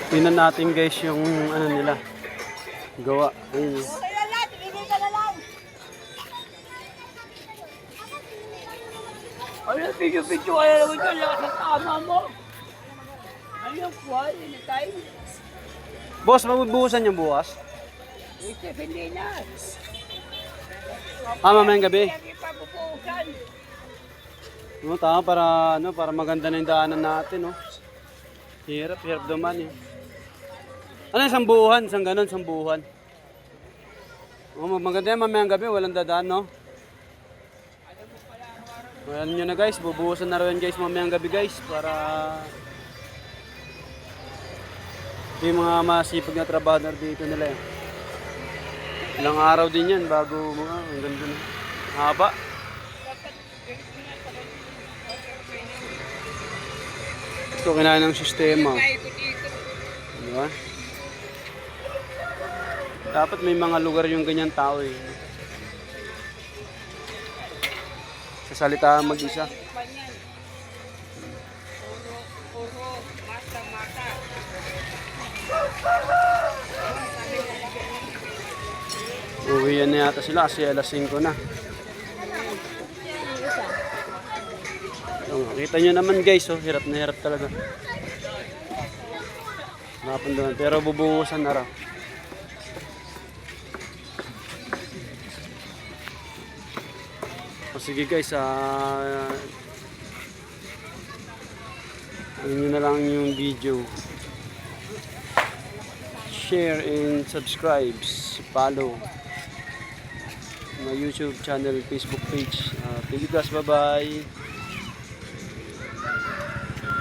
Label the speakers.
Speaker 1: Tingnan natin guys yung ano nila. Gawa. Ayun.
Speaker 2: Ano, video-video kaya naman dyan lang sa tama mo. Ano po, anytime.
Speaker 1: Boss, magbubuhusan yung bukas?
Speaker 2: Hindi na.
Speaker 1: Mamayang gabi.
Speaker 2: Hindi pa bubuhusan.
Speaker 1: No, tama para maganda na yung daanan natin, no. Hirap naman eh. Ano yung sambuhan? Isang ganun, sambuhan. Oh, maganda yan mamayang gabi, walang dadaan, no. Alam nyo na guys, bubuhusan na rin guys mamayang gabi guys para yung mga masipag na trabahador dito nila eh. Ilang araw din yan bago ang ganda na. Haba. Ito kinain ng sistema. Diba? Dapat may mga lugar yung ganyan tao eh. Sa salita mag-isa. Uwian na yata sila kasi alas 5 na. Kita nyo naman guys, oh, hirap na hirap talaga. Napunduhan, pero bubuhusan na raw. O sige guys, ano nyo na lang yung video. Share and subscribe. Follow my YouTube channel, Facebook page. Thank you guys, bye bye.